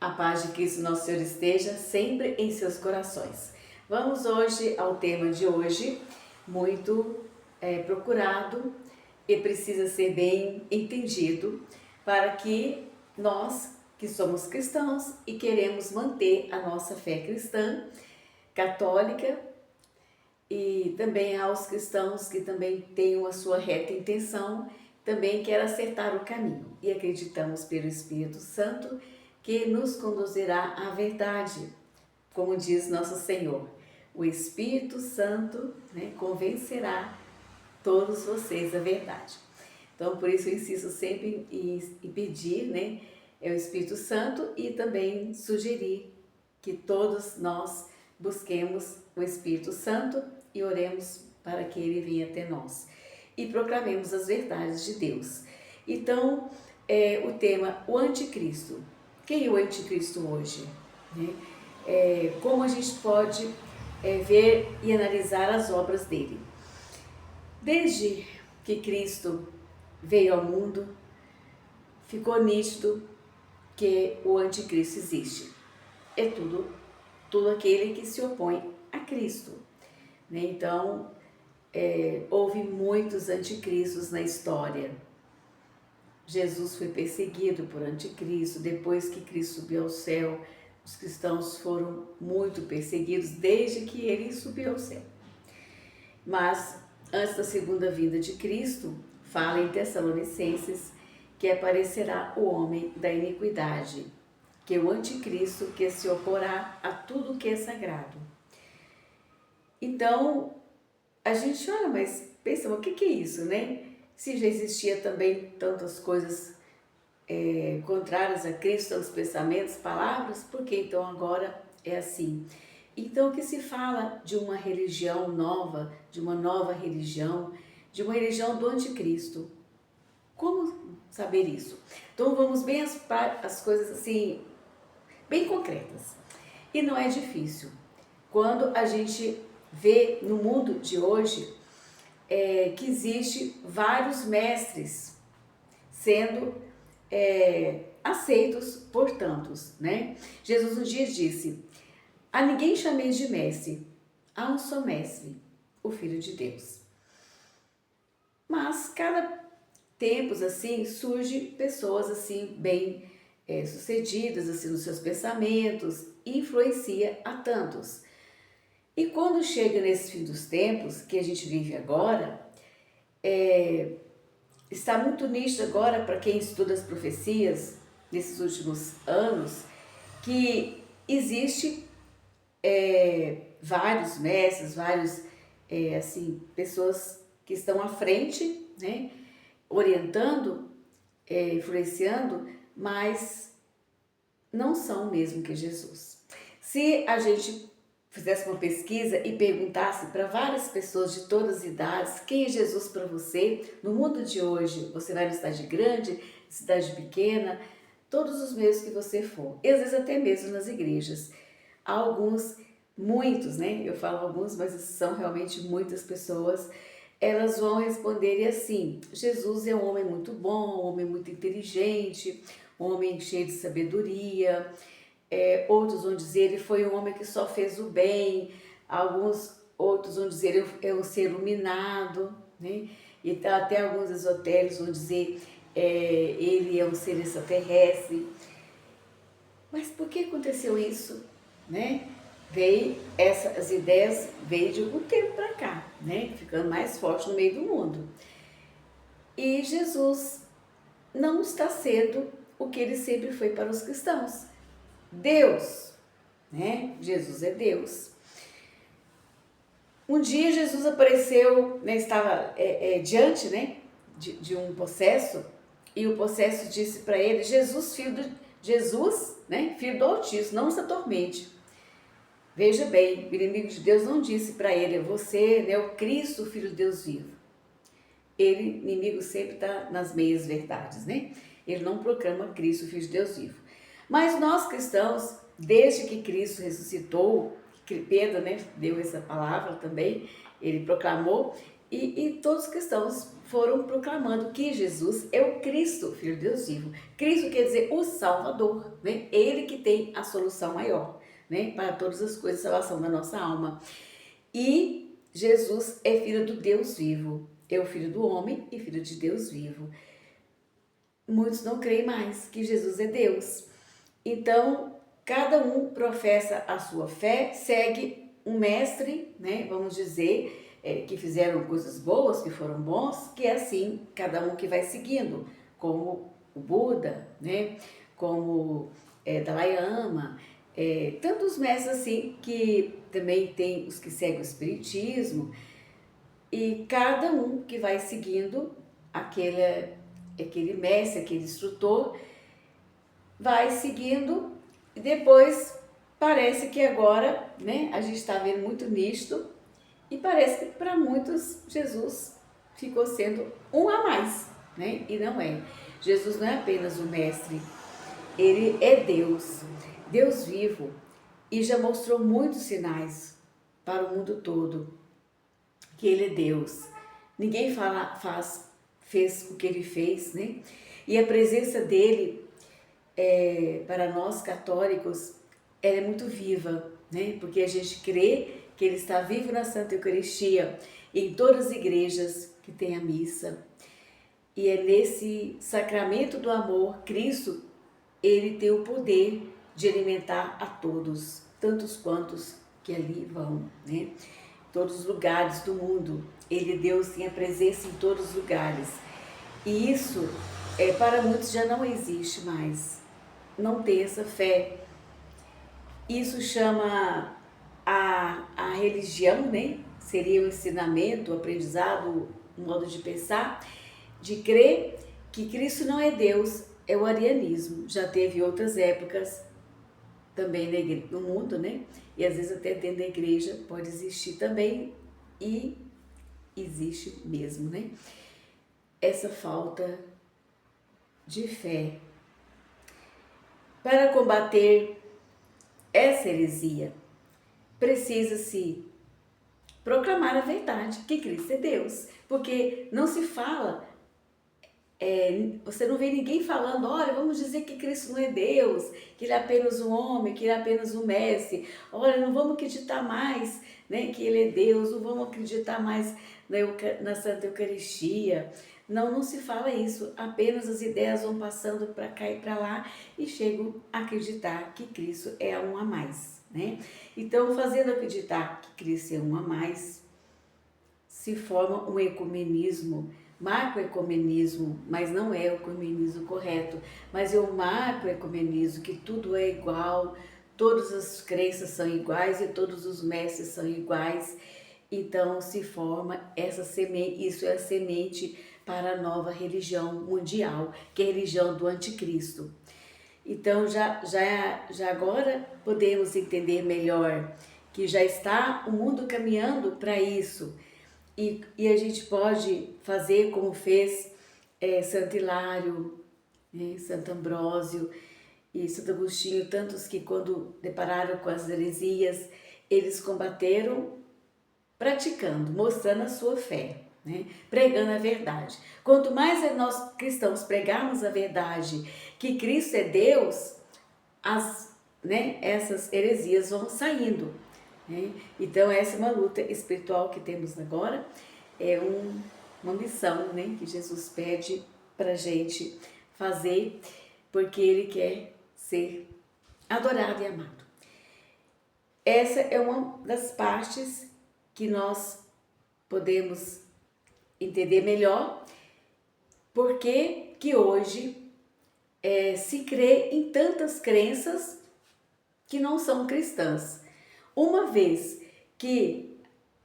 A paz de Cristo Nosso Senhor esteja sempre em seus corações. Vamos hoje ao tema de hoje, muito procurado e precisa ser bem entendido para que nós, que somos cristãos e queremos manter a nossa fé cristã, católica, e também aos cristãos que também tenham a sua reta intenção, também quer acertar o caminho. E acreditamos pelo Espírito Santo que nos conduzirá à verdade, como diz nosso Senhor. O Espírito Santo convencerá todos vocês da verdade. Então, por isso eu insisto sempre em pedir o Espírito Santo e também sugerir que todos nós busquemos o Espírito Santo e oremos para que ele venha até nós e proclamemos as verdades de Deus. Então, o tema, o anticristo. Quem é o anticristo hoje? Como a gente pode ver e analisar as obras dele? Desde que Cristo veio ao mundo, ficou nítido que o anticristo existe. É tudo aquele que se opõe a Cristo. Então, houve muitos anticristos na história. Jesus foi perseguido por anticristo. Depois que Cristo subiu ao céu, os cristãos foram muito perseguidos desde que ele subiu ao céu. Mas antes da segunda vinda de Cristo, fala em Tessalonicenses que aparecerá o homem da iniquidade, que é o anticristo que se oporá a tudo que é sagrado. Então, a gente olha, mas pensa, o que é isso, Se já existia também tantas coisas contrárias a Cristo, tantos pensamentos, palavras, por que então agora é assim? Então, que se fala de uma religião nova, de uma nova religião, de uma religião do anticristo. Como saber isso? Então, vamos bem as coisas assim, bem concretas. E não é difícil. Quando a gente vê no mundo de hoje que existe vários mestres sendo aceitos por tantos, Jesus um dia disse: a ninguém chameis de mestre, há um só mestre, o Filho de Deus. Mas cada tempos assim surge pessoas assim bem sucedidas assim nos seus pensamentos e influencia a tantos. E quando chega nesse fim dos tempos que a gente vive agora, está muito nítido agora para quem estuda as profecias nesses últimos anos que existe vários mestres, vários pessoas que estão à frente, orientando, influenciando, mas não são o mesmo que Jesus. Se a gente fizesse uma pesquisa e perguntasse para várias pessoas de todas as idades quem é Jesus para você, no mundo de hoje, você vai na cidade grande, cidade pequena, todos os meios que você for, e às vezes até mesmo nas igrejas. Há alguns, muitos, eu falo alguns, mas são realmente muitas pessoas, elas vão responder assim: Jesus é um homem muito bom, um homem muito inteligente, um homem cheio de sabedoria. Outros vão dizer ele foi um homem que só fez o bem. Outros vão dizer ele é um ser iluminado, E até alguns esotéricos vão dizer ele é um ser extraterrestre. Mas por que aconteceu isso, As ideias veio de algum tempo para cá, Ficando mais forte no meio do mundo. E Jesus não está sendo o que ele sempre foi para os cristãos. Deus, Jesus é Deus. Um dia Jesus apareceu, estava diante, de um possesso, e o possesso disse para ele: Jesus, filho do Altíssimo, não se atormente. Veja bem, o inimigo de Deus não disse para ele: você é o Cristo, o Filho de Deus vivo. O inimigo sempre está nas meias verdades, Ele não proclama Cristo, o Filho de Deus vivo. Mas nós cristãos, desde que Cristo ressuscitou, que Pedro deu essa palavra também, ele proclamou, e todos os cristãos foram proclamando que Jesus é o Cristo, Filho de Deus vivo. Cristo quer dizer o Salvador, né? Ele que tem a solução maior, né? Para todas as coisas, salvação da nossa alma. E Jesus é Filho do Deus vivo, é o Filho do homem e Filho de Deus vivo. Muitos não creem mais que Jesus é Deus. Então, cada um professa a sua fé, segue um mestre, né? Vamos dizer, que fizeram coisas boas, que foram bons, que é assim, cada um que vai seguindo, como o Buda, né? Como Dalai Lama, tantos mestres assim, que também tem os que seguem o Espiritismo, e cada um que vai seguindo aquele mestre, aquele instrutor, vai seguindo, e depois parece que agora, né, a gente está vendo muito nisto, e parece que para muitos Jesus ficou sendo um a mais, né? E não é. Jesus não é apenas o mestre, ele é Deus, Deus vivo, e já mostrou muitos sinais para o mundo todo que ele é Deus. Ninguém fez o que ele fez, né? E a presença dele para nós católicos, ela é muito viva, né? Porque a gente crê que ele está vivo na Santa Eucaristia, em todas as igrejas que tem a missa. E é nesse sacramento do amor, Cristo, ele tem o poder de alimentar a todos, tantos quantos que ali vão, né? Todos os lugares do mundo. Ele, Deus, tem a presença em todos os lugares. E isso, para muitos, já não existe mais. Não tem essa fé. Isso chama a religião, né? Seria o ensinamento, o aprendizado, o modo de pensar, de crer que Cristo não é Deus, é o arianismo. Já teve outras épocas também no mundo, né? E às vezes até dentro da igreja pode existir também, e existe mesmo, né? Essa falta de fé. Para combater essa heresia, precisa-se proclamar a verdade, que Cristo é Deus, porque não se fala, você não vê ninguém falando, olha, vamos dizer que Cristo não é Deus, que Ele é apenas um homem, que Ele é apenas um mestre, olha, não vamos acreditar mais, né, que Ele é Deus, não vamos acreditar mais na Santa Eucaristia. Não, não se fala isso, apenas as ideias vão passando para cá e para lá e chegam a acreditar que Cristo é um a mais, né? Então, fazendo acreditar que Cristo é um a mais, se forma um ecumenismo, macroecumenismo, mas não é o ecumenismo correto, mas é o macroecumenismo, que tudo é igual, todas as crenças são iguais e todos os mestres são iguais. Então se forma essa semente, isso é a semente para a nova religião mundial, que é a religião do anticristo. Então já agora podemos entender melhor que já está o mundo caminhando para isso. E a gente pode fazer como fez Santo Hilário, Santo Ambrósio e Santo Agostinho, tantos que quando depararam com as heresias, eles combateram praticando, mostrando a sua fé, né? Pregando a verdade. Quanto mais nós cristãos pregarmos a verdade, que Cristo é Deus, essas heresias vão saindo, né? Então essa é uma luta espiritual que temos agora, é uma missão, né, que Jesus pede para a gente fazer, porque Ele quer ser adorado e amado. Essa é uma das partes que nós podemos entender melhor, porque que hoje se crê em tantas crenças que não são cristãs. Uma vez que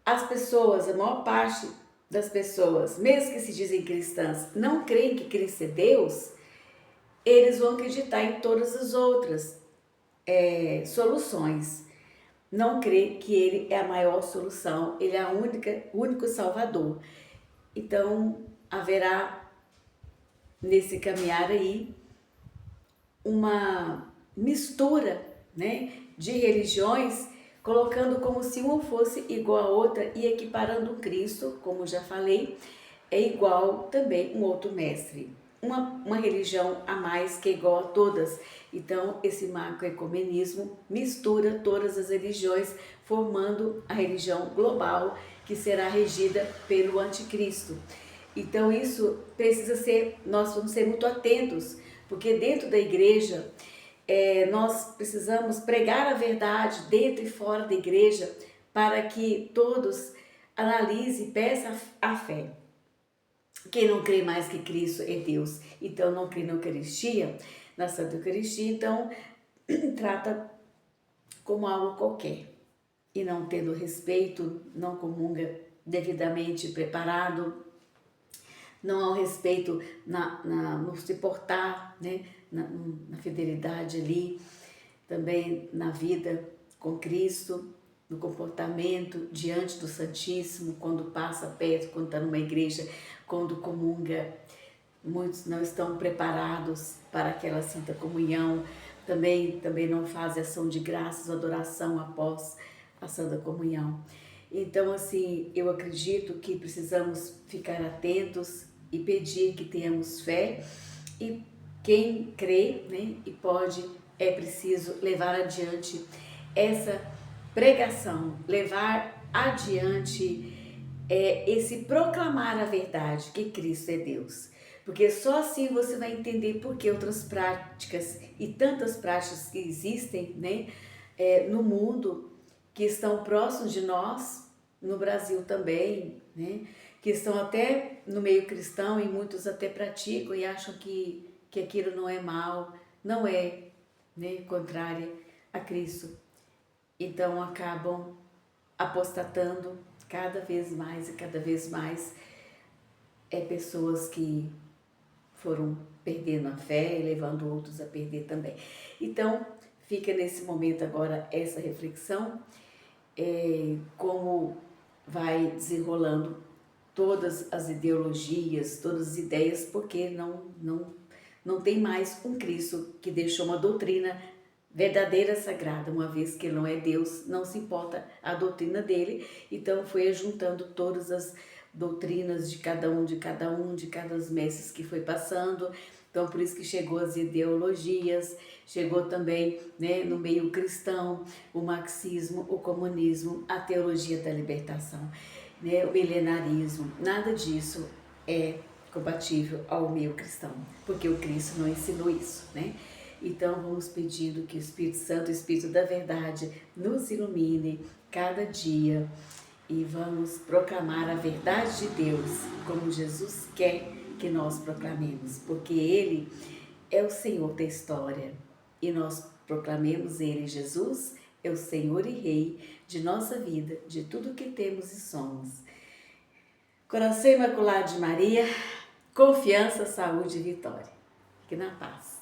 as pessoas, a maior parte das pessoas, mesmo que se dizem cristãs, não creem que Cristo é Deus, eles vão acreditar em todas as outras soluções. Não crê que Ele é a maior solução, Ele é o único Salvador. Então, haverá nesse caminhar aí uma mistura, né, de religiões, colocando como se uma fosse igual a outra e equiparando Cristo, como já falei, é igual também um outro mestre. Uma religião a mais que é igual a todas. Então, esse macroecumenismo mistura todas as religiões, formando a religião global, que será regida pelo anticristo. Então, isso precisa ser, nós vamos ser muito atentos, porque dentro da igreja, nós precisamos pregar a verdade dentro e fora da igreja, para que todos analisem e peçam a fé. Quem não crê mais que Cristo é Deus, então não crê na Eucaristia, na Santa Eucaristia, então trata como algo qualquer. E não tendo respeito, não comunga devidamente preparado, não há um respeito no se portar, né? na fidelidade ali, também na vida com Cristo, no comportamento diante do Santíssimo, quando passa perto, quando está numa igreja, quando comunga. Muitos não estão preparados para aquela Santa Comunhão, também não fazem ação de graças, adoração após a Santa Comunhão. Então, assim, eu acredito que precisamos ficar atentos e pedir que tenhamos fé, e quem crê, né, e pode, é preciso levar adiante essa pregação, levar adiante esse proclamar a verdade, que Cristo é Deus. Porque só assim você vai entender por que outras práticas e tantas práticas que existem, né, no mundo, que estão próximos de nós, no Brasil também, né, que estão até no meio cristão, e muitos até praticam e acham que aquilo não é mal, não é, né, contrária a Cristo. Então acabam apostatando cada vez mais e cada vez mais, pessoas que foram perdendo a fé e levando outros a perder também. Então, fica nesse momento agora essa reflexão, como vai desenrolando todas as ideologias, todas as ideias, porque não tem mais um Cristo que deixou uma doutrina verdadeira, sagrada, uma vez que ele não é Deus, não se importa a doutrina dele, então foi juntando todas as doutrinas de cada um, de cada mestres que foi passando. Então por isso que chegou as ideologias, chegou também, né, no meio cristão, o marxismo, o comunismo, a teologia da libertação, né, o milenarismo. Nada disso é compatível ao meio cristão, porque o Cristo não ensinou isso, né? Então vamos pedindo que o Espírito Santo, o Espírito da verdade, nos ilumine cada dia, e vamos proclamar a verdade de Deus, como Jesus quer que nós proclamemos, porque Ele é o Senhor da história, e nós proclamemos Ele, Jesus, é o Senhor e Rei de nossa vida, de tudo que temos e somos. Coração Imaculado de Maria, confiança, saúde e vitória. Fique na paz.